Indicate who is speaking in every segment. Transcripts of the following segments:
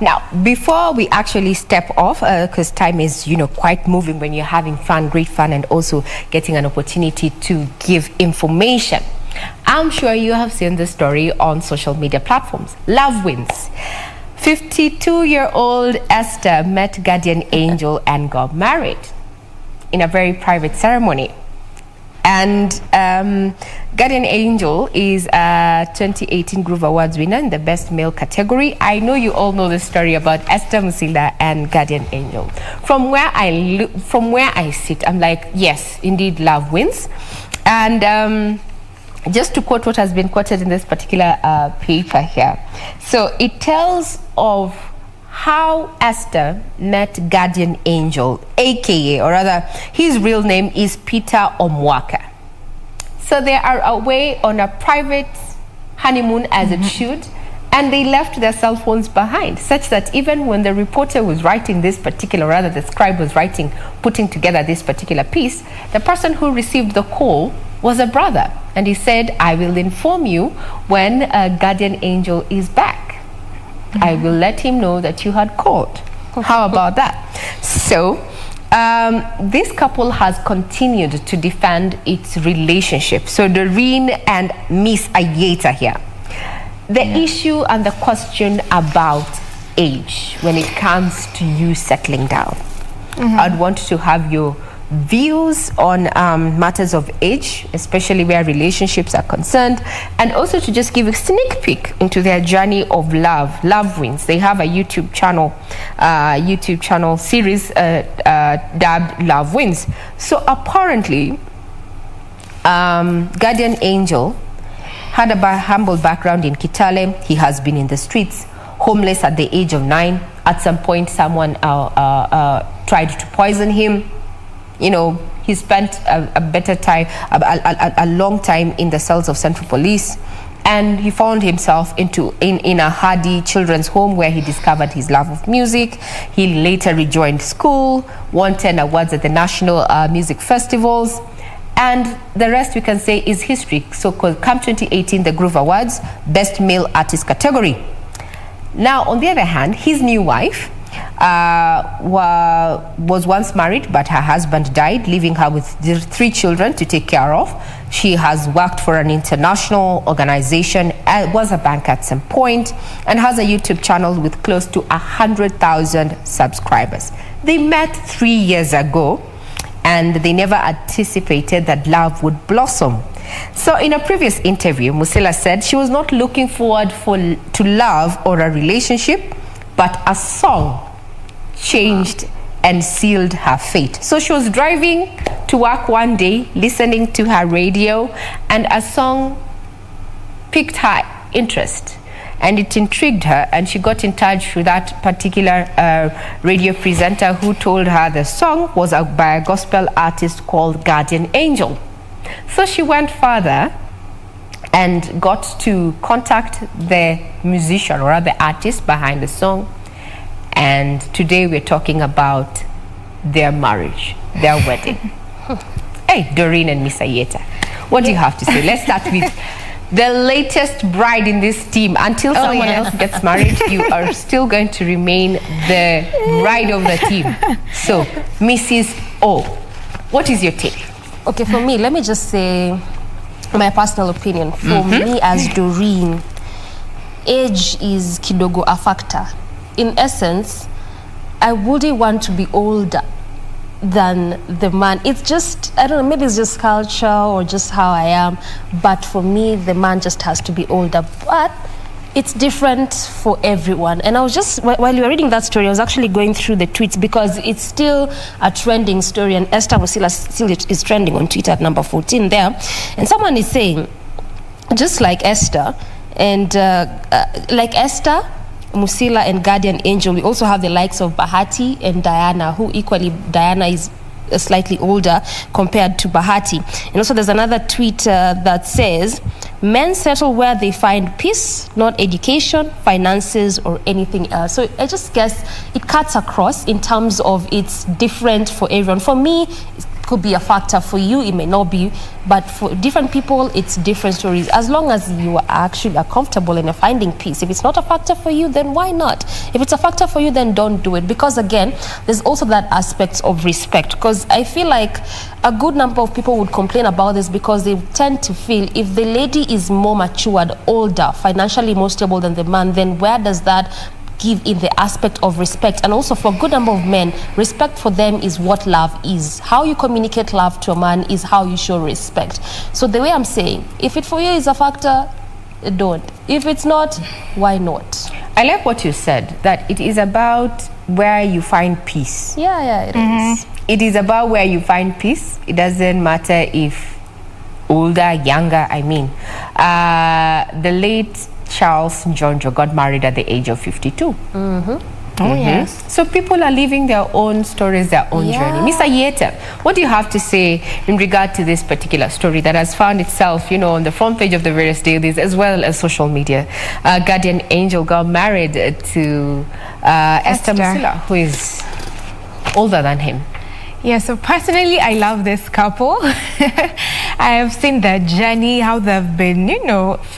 Speaker 1: Now, before we actually step off, because time is, quite moving when you're having fun, great fun, and also getting an opportunity to give information. I'm sure you have seen this story on social media platforms. Love wins. 52-year-old Esther met guardian angel and got married in a very private ceremony. And Guardian Angel is a 2018 Groove Awards winner in the Best Male category. I know you all know the story about Esther Musila and Guardian Angel. From where I sit, I'm like, yes, indeed, love wins. And just to quote what has been quoted in this particular paper here. So it tells of how Esther met Guardian Angel, aka, or rather, his real name is Peter Omwaka. So they are away on a private honeymoon, as it should, and they left their cell phones behind, such that even when the reporter was writing this particular, rather the scribe was putting together this particular piece, the person who received the call was a brother, and he said, I will inform you when Guardian Angel is back. I will let him know that you had called. How about that? So this couple has continued to defend its relationship. So Doreen and Miss Ayeta here. The issue and the question about age when it comes to you settling down. I'd want to have your views on matters of age, especially where relationships are concerned, and also to just give a sneak peek into their journey of love wins. They have a YouTube channel series dubbed Love Wins. So apparently Guardian Angel had a humble background in Kitale. He has been in the streets, homeless at the age of 9. At some point someone tried to poison him. He spent a long time in the cells of Central Police, and he found himself in a hardy children's home where he discovered his love of music. He later rejoined school, won 10 awards at the national music festivals, and the rest we can say is history. So come 2018, the Groove Awards, Best Male Artist category. Now, on the other hand, his new wife was once married, but her husband died, leaving her with 3 children to take care of. She has worked for an international organization, was a banker at some point, and has a YouTube channel with close to 100,000 subscribers. They met 3 years ago, and they never anticipated that love would blossom. So in a previous interview, Musila said she was not looking forward to love or a relationship, but a song changed and sealed her fate. So she was driving to work one day, listening to her radio, and a song piqued her interest, and it intrigued her, and she got in touch with that particular radio presenter who told her the song was by a gospel artist called Guardian Angel. So she went further and got to contact the musician, or the artist behind the song. And today we're talking about their marriage, their wedding. Hey, Doreen and Miss Ayeta, what do you have to say? Let's start with the latest bride in this team. Until someone else gets married, you are still going to remain the bride of the team. So, Mrs. O, what is your take?
Speaker 2: Okay, for me, let me just say my personal opinion. For me as Doreen, age is kidogo a factor. In essence, I wouldn't want to be older than the man. It's just, I don't know, maybe it's just culture or just how I am, but for me, the man just has to be older. But it's different for everyone. And I was just, while you were reading that story, I was actually going through the tweets, because it's still a trending story, and Esther Musila still is trending on Twitter at number 14 there. And someone is saying, just like Esther, and like Esther Musila and Guardian Angel, we also have the likes of Bahati and Diana, who equally, Diana is slightly older compared to Bahati. And also there's another tweet that says, men settle where they find peace, not education, finances, or anything else. So I just guess it cuts across in terms of it's different for everyone. For me, could be a factor for you, it may not be, but for different people it's different stories. As long as you actually are comfortable and you're finding peace. If it's not a factor for you, then why not? If it's a factor for you, then don't do it, because again, there's also that aspect of respect. Because I feel like a good number of people would complain about this because they tend to feel if the lady is more matured, older, financially more stable than the man, then where does that give in the aspect of respect? And also for a good number of men, respect for them is what love is. How you communicate love to a man is how you show respect. So the way I'm saying, if it for you is a factor, don't. If it's not, why not?
Speaker 1: I like what you said, that it is about where you find peace.
Speaker 2: Yeah, it is.
Speaker 1: It is about where you find peace. It doesn't matter if older, younger. I mean, the late Charles Njonjo got married at the age of 52.
Speaker 2: Oh, yes.
Speaker 1: So people are living their own stories, their own journey. Mr. Yeta, what do you have to say in regard to this particular story that has found itself, on the front page of the various dailies as well as social media? Guardian Angel got married to Esther Musila, who is older than him.
Speaker 3: Yeah, so personally, I love this couple. I have seen their journey, how they've been,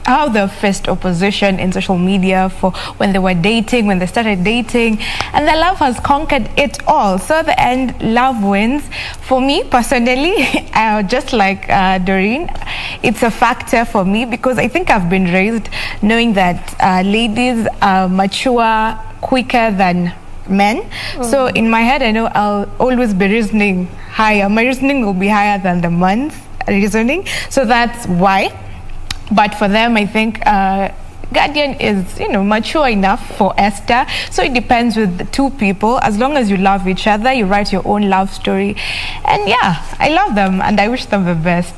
Speaker 3: how they faced opposition in social media for when they were dating, when they started dating, and their love has conquered it all. So at the end, love wins. For me, personally, just like Doreen, it's a factor for me because I think I've been raised knowing that ladies are mature quicker than men. So in my head, I know I'll always be reasoning higher. My reasoning will be higher than the man's reasoning. So that's why. But for them, I think Guardian is, mature enough for Esther. So it depends with the two people. As long as you love each other, you write your own love story. And yeah, I love them and I wish them the best.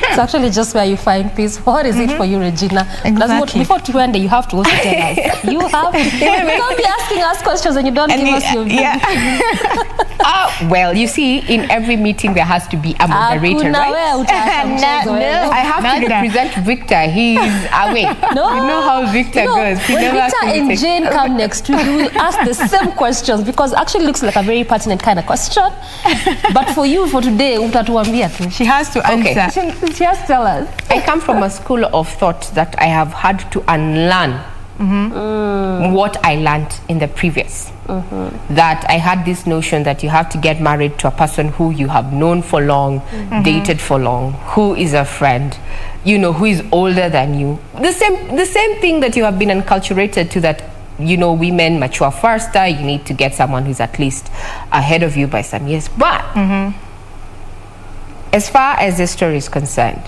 Speaker 2: It's actually just where you find peace. What is it for you, Regina?
Speaker 3: Exactly.
Speaker 2: That's what, before to end, you have to also tell us. You have to. You don't be asking us questions and you don't give us your view.
Speaker 1: Well, you see, in every meeting there has to be a moderator, right? I have to represent Victor. He's away.
Speaker 2: No.
Speaker 1: You know how Victor goes. He
Speaker 2: when
Speaker 1: never
Speaker 2: Victor and Jane come next week, we will ask the same questions because it actually looks like a very pertinent kind of question. But for you, for today,
Speaker 3: she has to answer.
Speaker 2: She has to tell us.
Speaker 1: I come from a school of thought that I have had to unlearn what I learned in the previous. That I had this notion that you have to get married to a person who you have known for long, dated for long, who is a friend, who is older than you. The same thing that you have been enculturated to, that women mature faster, you need to get someone who's at least ahead of you by some years. But as far as this story is concerned,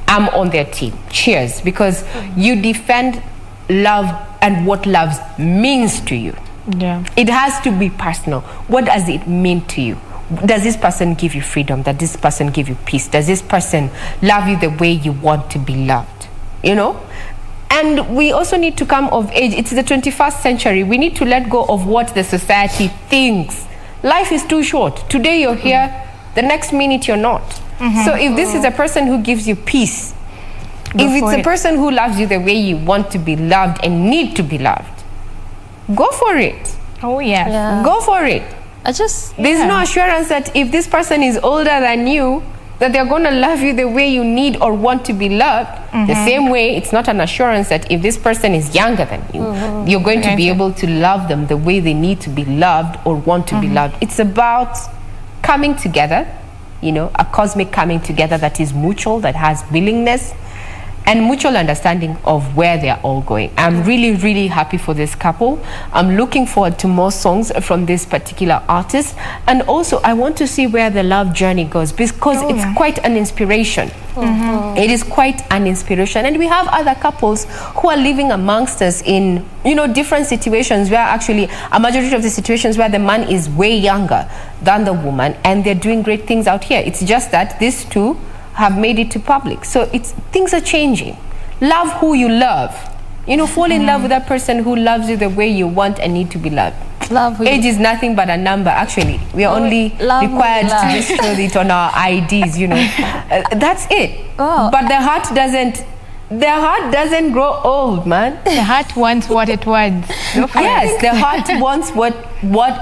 Speaker 1: I'm on their team. Cheers, because you defend love and what love means to you.
Speaker 3: Yeah.
Speaker 1: It has to be personal. What does it mean to you? Does this person give you freedom? Does this person give you peace? Does this person love you the way you want to be loved? And we also need to come of age. It's the 21st century. We need to let go of what the society thinks. Life is too short. Today you're here, the next minute you're not. So if this is a person who gives you peace, if it's a person who loves you the way you want to be loved and need to be loved, go for it.
Speaker 3: Oh, yes.
Speaker 2: Yeah.
Speaker 1: Go for it. There's no assurance that if this person is older than you, that they're going to love you the way you need or want to be loved. The same way, it's not an assurance that if this person is younger than you, you're going to be able to love them the way they need to be loved or want to be loved. It's about coming together, a cosmic coming together that is mutual, that has willingness and mutual understanding of where they're all going. I'm really, really happy for this couple. I'm looking forward to more songs from this particular artist. And also, I want to see where the love journey goes because it's quite an inspiration. It is quite an inspiration. And we have other couples who are living amongst us in, different situations where actually a majority of the situations where the man is way younger than the woman and they're doing great things out here. It's just that these two have made it to public. So things are changing. Love who you love. Fall in love with that person who loves you the way you want and need to be loved. Age is nothing but a number. Actually, we are only required to just show it on our IDs, that's it. But the heart doesn't grow old, man.
Speaker 3: The heart wants what it wants.
Speaker 1: Yes, the heart wants what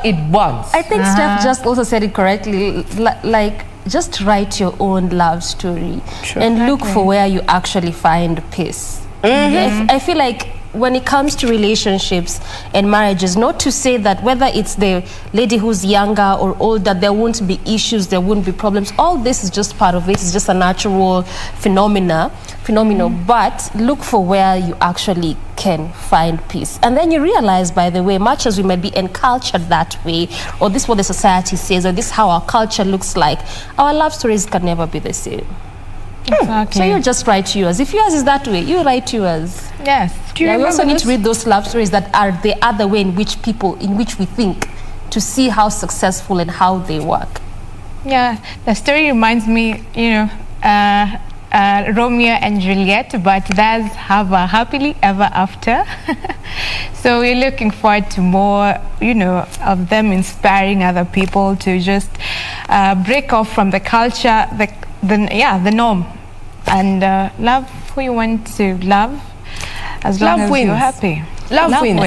Speaker 1: it wants.
Speaker 2: I think Steph just also said it correctly. Like, just write your own love story.
Speaker 1: True.
Speaker 2: And look for where you actually find peace. I feel like when it comes to relationships and marriages, not to say that whether it's the lady who's younger or older, there won't be issues, there won't be problems. All this is just part of it. It's just a natural phenomenon. But look for where you actually can find peace. And then you realize, by the way, much as we might be encultured that way, or this is what the society says, or this is how our culture looks like, our love stories can never be the same.
Speaker 3: Exactly.
Speaker 2: So you just write yours. If yours is that way, you write yours.
Speaker 3: Yes. Do you
Speaker 2: We also
Speaker 3: remember
Speaker 2: need to read those love stories that are the other way in which we think, to see how successful and how they work.
Speaker 3: Yeah, the story reminds me, Romeo and Juliet, but theirs have a happily ever after. So we're looking forward to more, of them inspiring other people to just break off from the culture, the norm, and love who you want to love, as long as you're happy.
Speaker 1: Love wins.